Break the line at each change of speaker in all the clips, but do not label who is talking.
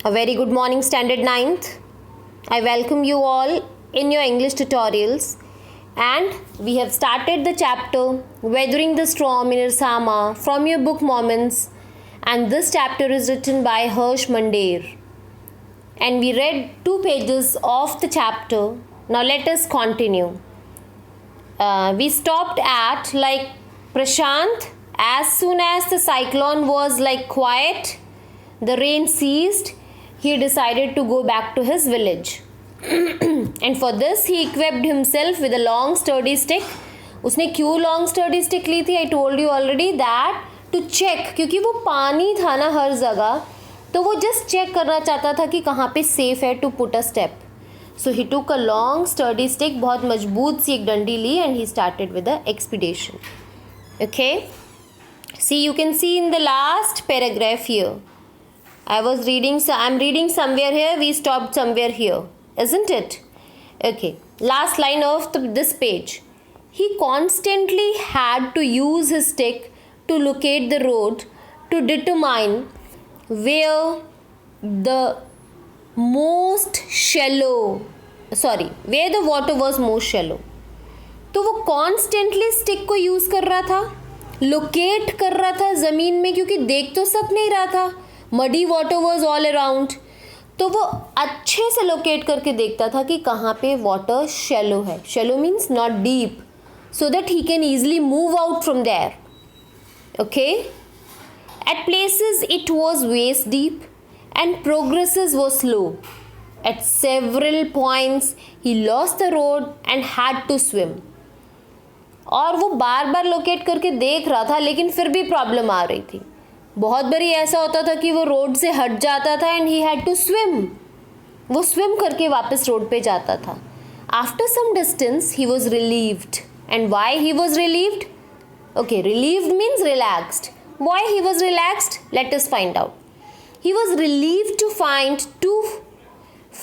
A very good morning, Standard 9th. I welcome you all in your English tutorials. And we have started the chapter Weathering the Storm in Irsama from your book Moments. And this chapter is written by Harsh Mandir. And we read 2 pages of the chapter. Now let us continue. We stopped at Prashant. As soon as the cyclone was quiet, the rain ceased, he decided to go back to his village. And for this he equipped himself with a long sturdy stick. उसने क्यों long sturdy stick ली थी? I told you already that to check, क्योंकि वो पानी था ना हर जगह, तो वो just check करना चाहता था कि कहाँ पे safe है to put a step. So he took a long sturdy stick, बहुत मजबूत सी एक डंडी ली, and he started with the expedition. Okay? See, you can see in the last paragraph here. I'm reading somewhere here, we stopped somewhere here, isn't it? Okay, last line of this page. He constantly had to use his stick to locate the road to determine where the water was most shallow. तो वो constantly stick को use कर रहा था, locate कर रहा था ज़मीन में, क्योंकि देख तो सब नहीं रहा था. Muddy water was all around, तो वो अच्छे से लोकेट करके देखता था कि कहाँ पे वाटर शैलो है. Shallow means not deep, so that he can easily move out from there. Okay, at places it was waist deep and progresses was slow. At several points he lost the road and had to swim. और वो बार बार locate करके देख रहा था, लेकिन फिर भी problem आ रही थी. बहुत बारी ऐसा होता था कि वो रोड से हट जाता था and he had to swim. वो स्विम करके वापस रोड पे जाता था. After some distance he was relieved. And why he was relieved? Okay, relieved means relaxed. Why he was relaxed? Let us find out. He was relieved to find 2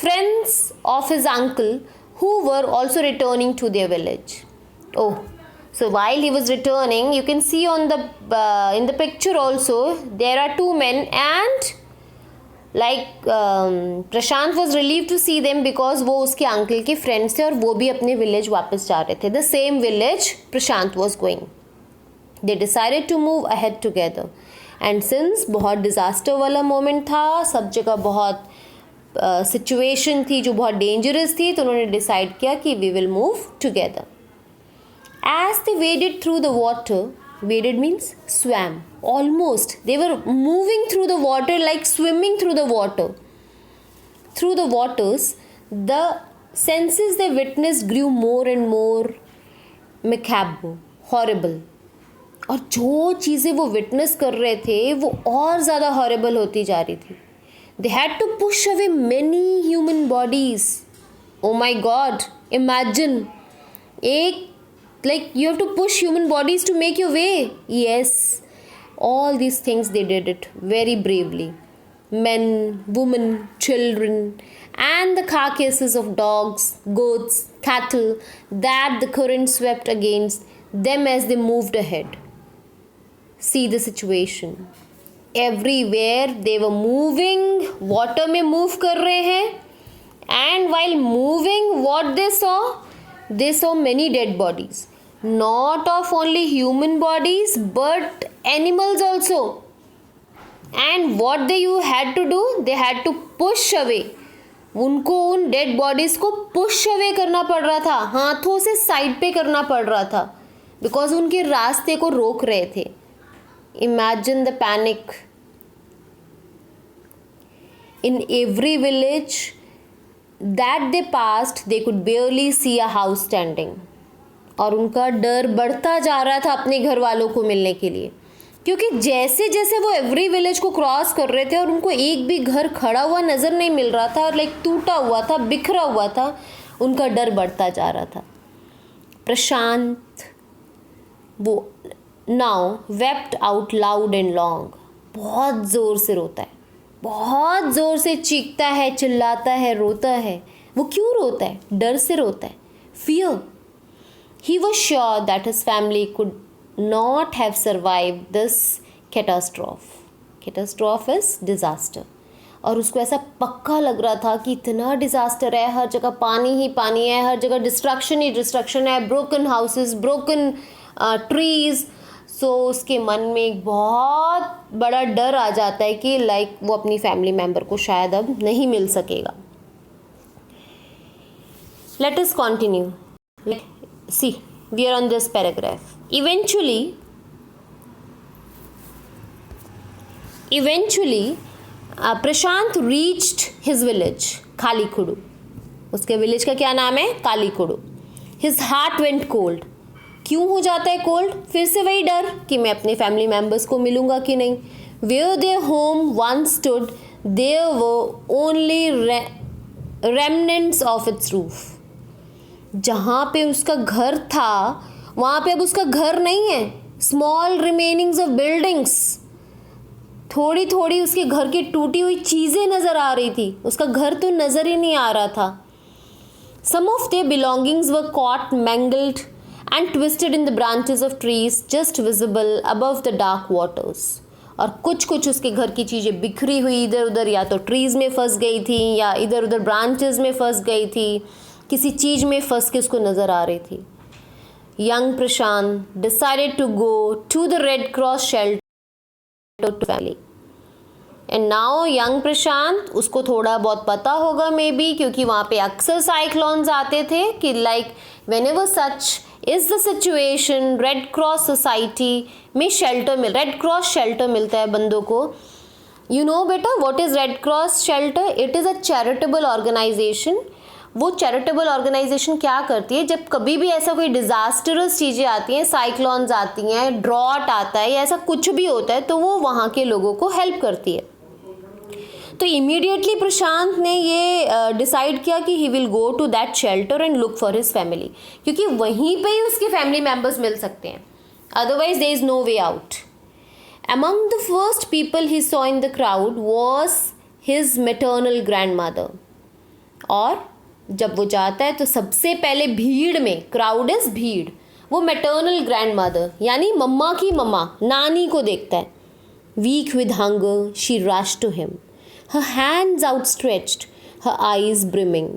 friends of his uncle who were also returning to their village. Oh, so while he was returning, you can see on the in the picture also there are 2 men, and Prashant was relieved to see them because वो उसके uncle के friends थे और वो भी अपने village वापस जा रहे थे. The same village Prashant was going. They decided to move ahead together. And since बहुत disaster वाला moment था, सब जगह बहुत सिचुएशन थी जो बहुत डेंजरस थी, तो उन्होंने डिसाइड किया कि we will move together. As they waded through the water, waded means swam, almost. They were moving through the water like swimming through the water. Through the waters, the senses they witnessed grew more and more macabre, horrible. और जो चीज़ें वो witness कर रहे थे वो और ज़्यादा हॉरेबल होती जा रही थी. They had to push away many human bodies. Oh my God! Imagine, you have to push human bodies to make your way. Yes, all these things they did it very bravely. Men, women, children, and the carcasses of dogs, goats, cattle that the current swept against them as they moved ahead. See the situation. Everywhere they were moving, water में move कर रहे हैं, and while moving, what they saw many dead bodies, not of only human bodies but animals also. And what they had to do, they had to push away. उनको उन dead bodies को push away करना पड़ रहा था, हाथों से side पे करना पड़ रहा था, because उनके रास्ते को रोक रहे थे. Imagine the panic. In every village that they passed, they could barely see a house standing. और उनका डर बढ़ता जा रहा था अपने घर वालों को मिलने के लिए, क्योंकि जैसे जैसे वो एवरी विलेज को क्रॉस कर रहे थे और उनको एक भी घर खड़ा हुआ नज़र नहीं मिल रहा था, और टूटा हुआ था, बिखरा हुआ था, उनका डर बढ़ता जा रहा था. प्रशांत वो now wept out loud and long. बहुत ज़ोर से रोता है, बहुत ज़ोर से चीखता है, चिल्लाता है, रोता है. वो क्यों रोता है? डर से रोता है, fear. He was sure that his family could not have survived this catastrophe. Catastrophe is disaster. और उसको ऐसा पक्का लग रहा था कि इतना डिज़ास्टर है, हर जगह पानी ही पानी है, हर जगह डिस्ट्रक्शन ही डिस्ट्रक्शन है, ब्रोकन हाउसेस, ब्रोकन ट्रीज़। सो उसके मन में एक बहुत बड़ा डर आ जाता है कि लाइक वो अपनी फैमिली मेम्बर को शायद अब नहीं मिल सकेगा। Let us continue. See, we are on this paragraph. Eventually, Prashant reached his village, Kalikudu. उसके विलेज का क्या नाम है? कालीकुडू। His heart went cold. क्यों हो जाता है कोल्ड? फिर से वही डर कि मैं अपने फैमिली मेम्बर्स को मिलूंगा कि नहीं। Where their home once stood, there were only remnants of its roof. जहाँ पे उसका घर था वहाँ पे अब उसका घर नहीं है। Small remainings of buildings. थोड़ी थोड़ी उसके घर की टूटी हुई चीज़ें नज़र आ रही थी, उसका घर तो नज़र ही नहीं आ रहा था। Some of their belongings were caught, mangled and twisted in the branches of trees just visible above the dark waters. और कुछ कुछ उसके घर की चीज़ें बिखरी हुई इधर उधर, या तो ट्रीज़ में फंस गई थी या इधर उधर ब्रांचेस में फंस गई थी, किसी चीज़ में फंस के उसको नज़र आ रही थी। Young Prashant decided to go to the Red Cross shelter to family. And now young प्रशांत, उसको थोड़ा बहुत पता होगा मे बी, क्योंकि वहाँ पे अक्सर साइक्लोन्स आते थे कि like whenever such is the situation, Red Cross Society में रेड क्रॉस शेल्टर मिलता है बंदों को। यू नो बेटा what is Red Cross shelter? It is a charitable organisation. वो चैरिटेबल ऑर्गेनाइजेशन क्या करती है, जब कभी भी ऐसा कोई डिज़ास्टरस चीज़ें आती हैं, साइक्लोन्स आती हैं, ड्रॉट आता है या ऐसा कुछ भी होता है, तो वो वहाँ के लोगों को हेल्प करती है। तो इमीडिएटली प्रशांत ने ये डिसाइड किया कि he will go to that shelter and look for his family, क्योंकि वहीं पे ही उसके फैमिली मेम्बर्स मिल सकते हैं, otherwise there is no way out. Among the first people he saw in the crowd was his maternal grandmother. और जब वो जाता है तो सबसे पहले भीड़ में, क्राउड इज भीड़, वो मेटर्नल ग्रैंडमदर यानी मम्मा की मम्मा, नानी को देखता है। Weak with hunger she rush to him, her hands outstretched, her eyes brimming.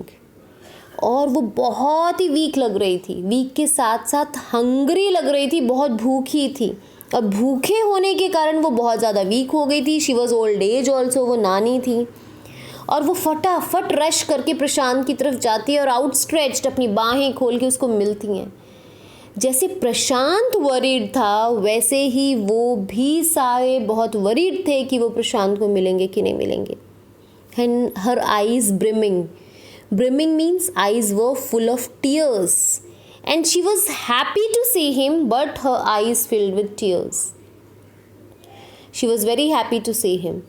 और वो बहुत ही वीक लग रही थी, वीक के साथ साथ हंग्री लग रही थी, बहुत भूखी थी, और भूखे होने के कारण वो बहुत ज़्यादा वीक हो गई थी। She was old age also, वो नानी थी। और वो फटाफट रश करके प्रशांत की तरफ जाती है और आउटस्ट्रेच्ड अपनी बाहें खोल के उसको मिलती हैं। जैसे प्रशांत वरीड था वैसे ही वो भी सारे बहुत वरीड थे कि वो प्रशांत को मिलेंगे कि नहीं मिलेंगे। And her eyes brimming. Brimming means eyes were full of tears. And she was happy to see him, but her eyes filled with tears. She was very happy to see him.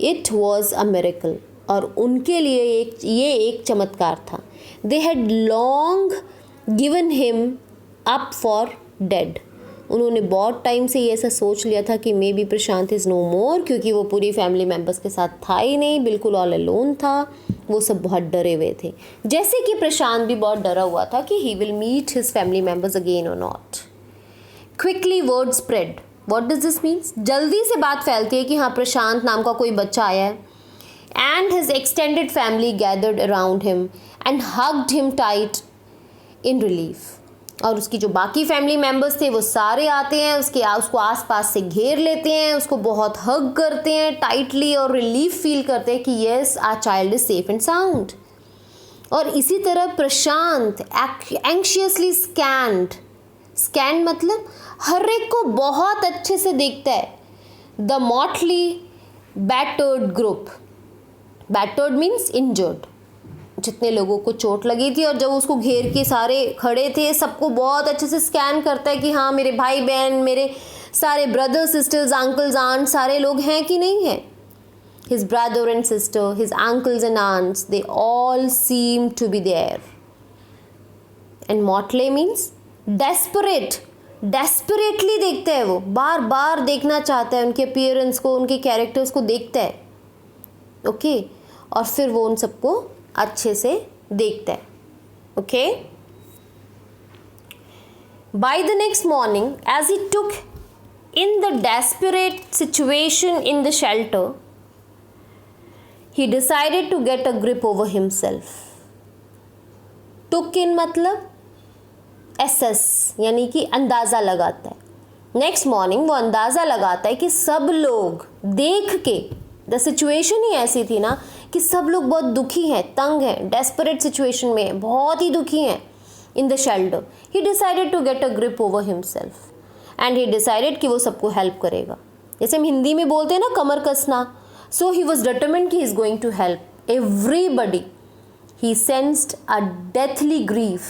It was a miracle. और उनके लिए ये एक चमत्कार था। They had long given him up for dead. उन्होंने बहुत time से ये ऐसा सोच लिया था कि maybe Prashant is no more, क्योंकि वो पूरी फैमिली मेम्बर्स के साथ था ही नहीं, बिल्कुल ऑल अलोन था। वो सब बहुत डरे हुए थे, जैसे कि प्रशांत भी बहुत डरा हुआ था कि he will meet his family members again or not. Quickly word spread. What does this means? जल्दी से बात फैलती है कि हाँ प्रशांत नाम का कोई बच्चा आया है। And his extended family gathered around him and hugged him tight in relief. और उसकी जो बाकी फैमिली मेम्बर्स थे वो सारे आते हैं, उसको आसपास से घेर लेते हैं, उसको बहुत हग करते हैं टाइटली और रिलीफ फील करते हैं कि yes our child is safe and sound. और इसी तरह प्रशांत एंक्शियसली स्कैंड मतलब हर एक को बहुत अच्छे से देखता है। The motley battered group, battered means injured, जितने लोगों को चोट लगी थी, और जब उसको घेर के सारे खड़े थे सबको बहुत अच्छे से स्कैन करता है कि हाँ मेरे भाई बहन, मेरे सारे ब्रदर्स सिस्टर्स, अंकल्स आंट सारे लोग हैं कि नहीं हैं। His brother and sister, his uncles and aunts, they all seem to be there. And motley means desperately देखता है, वो बार बार देखना चाहता है उनके अपीयरेंस को, उनके कैरेक्टर्स को देखता है। ओके और फिर वो उन सबको अच्छे से देखता है। Okay by the next morning as he took in the desperate situation in the shelter, he decided to get a grip over himself. took in मतलब assess यानी कि अंदाज़ा लगाता है। नेक्स्ट मॉर्निंग वो अंदाज़ा लगाता है कि सब लोग देख के, द सिचुएशन ही ऐसी थी ना कि सब लोग बहुत दुखी हैं, तंग हैं, डेस्परेट सिचुएशन में हैं, बहुत ही दुखी हैं in the shelter. He decided to get a grip over himself and he decided कि वो सबको हेल्प करेगा। जैसे हम हिंदी में बोलते हैं ना कमर कसना, सो ही वॉज डिटरमिन्ड कि he is going to help everybody. He sensed a deathly grief,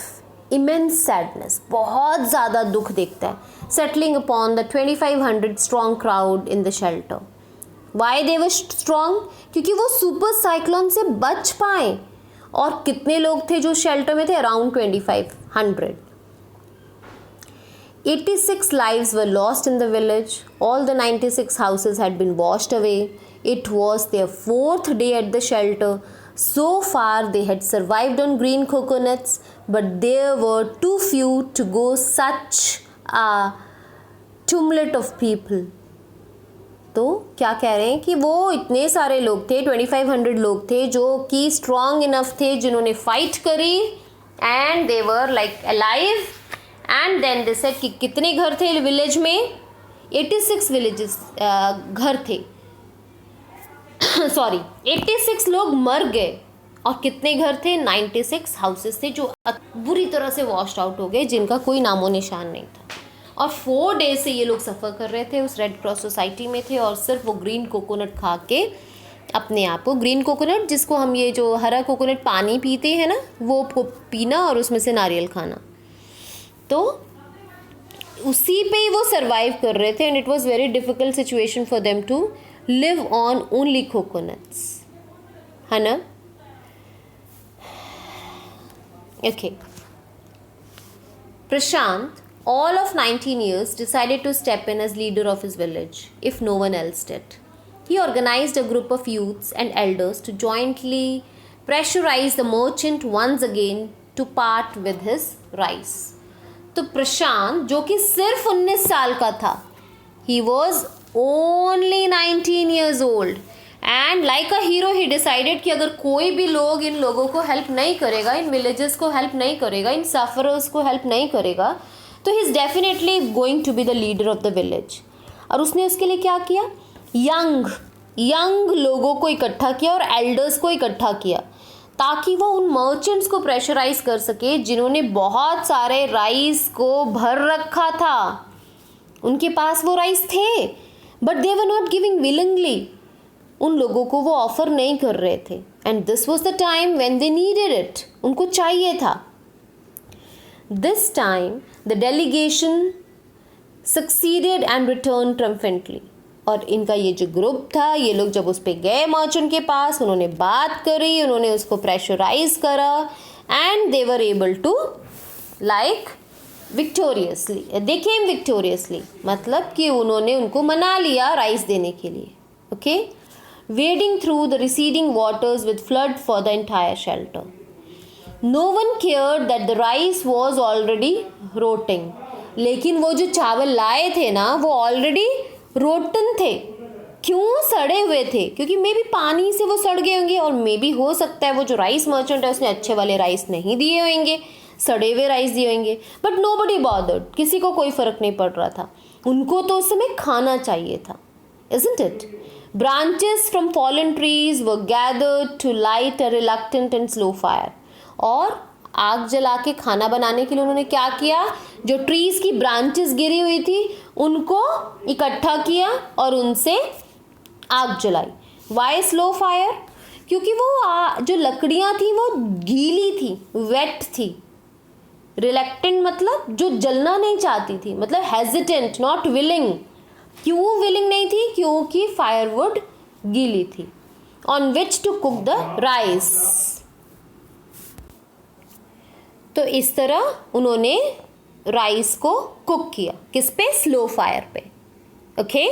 immense sadness, बहुत ज़्यादा दुख दिखता है, settling upon the 2500 strong crowd in the shelter. Why they were strong? क्योंकि वो सुपर साइक्लोन से बच पाए। और कितने लोग थे जो शेल्टर में थे? Around 2500। 86 lives were lost in the village. All the 96 houses had been washed away. It was their 4th day at the shelter. So far they had survived on green coconuts, but there were too few to go such a tumult of people. तो क्या कह रहे हैं कि वो इतने सारे लोग थे, 2500 लोग थे जो कि स्ट्रॉन्ग इनफ थे, जिन्होंने फाइट करी and they were like alive. And then they said कि कितने घर थे विलेज में? 86 विलेजेस घर थे, सॉरी 86 लोग मर गए। और कितने घर थे? 96 हाउसेस थे जो बुरी तरह से वॉश्ड आउट हो गए, जिनका कोई नामो निशान नहीं था। और 4 डेज से ये लोग सफ़र कर रहे थे, उस रेड क्रॉस सोसाइटी में थे, और सिर्फ वो ग्रीन कोकोनट खा के अपने आप को, ग्रीन कोकोनट जिसको हम ये जो हरा कोकोनट पानी पीते हैं ना, वो पीना और उसमें से नारियल खाना, तो उसी पे ही वो सर्वाइव कर रहे थे। And it was very difficult situation for them to live on only coconuts, है ना। Okay, Prashant, all of 19 years, decided to step in as leader of his village, if no one else did. He organized a group of youths and elders to jointly pressurize the merchant once again to part with his rice. तो प्रशांत, जो कि सिर्फ 19 साल का था, he was only 19 years old, and like a hero he decided कि अगर कोई भी लोग इन लोगों को हेल्प नहीं करेगा, इन विलेजेस को हेल्प नहीं करेगा, इन सफरर्स को हेल्प नहीं करेगा, तो he is definitely going to be the leader of the village. और उसने उसके लिए क्या किया? यंग लोगों को इकट्ठा किया और एल्डर्स को इकट्ठा किया, ताकि वो उन मर्चेंट्स को प्रेशराइज कर सके जिन्होंने बहुत सारे राइस को भर रखा था। उनके पास वो राइस थे, but they were not giving willingly. उन लोगों को वो ऑफर नहीं कर रहे थे, and this was the time when they needed it, उनको चाहिए था। This time the delegation succeeded and returned triumphantly. और इनका ये जो ग्रुप था, ये लोग जब उस पे गए मर्चेंट के पास, उन्होंने बात करी, उन्होंने उसको प्रेशराइज करा, and they were able to like victoriously, they came victoriously, मतलब कि उन्होंने उनको मना लिया राइस देने के लिए। Okay, wading through the receding waters with flood for the entire shelter. No one cared that the rice was already rotting. लेकिन वो जो चावल लाए थे ना, वो ऑलरेडी रोटन थे। क्यों सड़े हुए थे? क्योंकि मे बी पानी से वो सड़ गए होंगे, और मे बी हो सकता है वो जो राइस मर्चेंट है उसने अच्छे वाले राइस नहीं दिए होंगे, सड़े हुए राइस दिए होंगे। बट नोबडी बॉदर्ड, किसी को कोई फर्क नहीं पड़ रहा था, उनको तो उस समय खाना चाहिए था, isn't it? Branches from fallen trees were gathered to light a reluctant and slow fire. और आग जला के खाना बनाने के लिए उन्होंने क्या किया? जो ट्रीज की ब्रांचेस गिरी हुई थी उनको इकट्ठा किया और उनसे आग जलाई। Why slow fire? क्योंकि वो जो लकड़ियाँ थी वो गीली थी, वेट थी। रिलेक्टेंट मतलब जो जलना नहीं चाहती थी, मतलब हेजिटेंट, नॉट विलिंग। क्यों विलिंग नहीं थी? क्योंकि फायरवुड गीली थी। On which to cook the rice. तो इस तरह उन्होंने राइस को कुक किया, किस पे? स्लो फायर पे। Okay,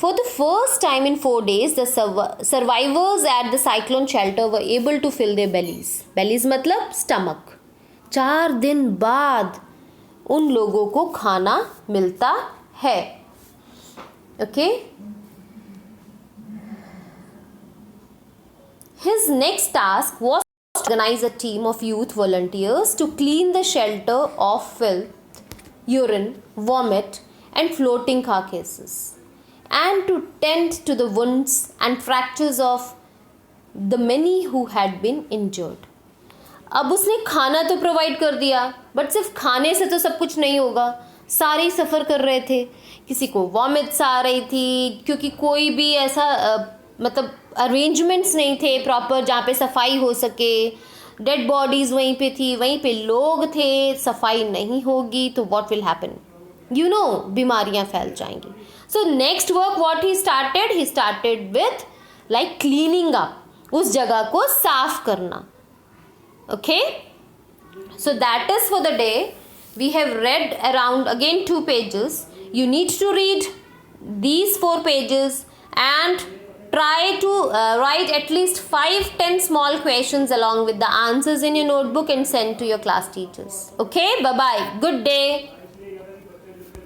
for the first time in 4 days the survivors at the cyclone shelter were able to fill their bellies. Bellies मतलब स्टमक। 4 दिन बाद उन लोगों को खाना मिलता है। Okay, His next task was to organize a team of youth volunteers to clean the shelter of filth, urine, vomit, and floating carcasses, and to tend to the wounds and fractures of the many who had been injured. अब उसने खाना तो provide कर दिया, but सिर्फ खाने से तो सब कुछ नहीं होगा. सारे ही सफ़र कर रहे थे. किसी को वॉमिट्स आ रही थी क्योंकि कोई भी ऐसा मतलब अरेंजमेंट्स नहीं थे प्रॉपर जहाँ पे सफाई हो सके. डेड बॉडीज़ वहीं पे थी, वहीं पे लोग थे. सफाई नहीं होगी तो what will happen? You know, बीमारियाँ फैल जाएंगी. So next work what he started with like cleaning up, उस जगह को साफ करना. Okay, so that is for the day. We have read around again 2 pages. You need to read these 4 pages and try to write at least 5-10 small questions along with the answers in your notebook and send to your class teachers. Okay, bye bye, good day.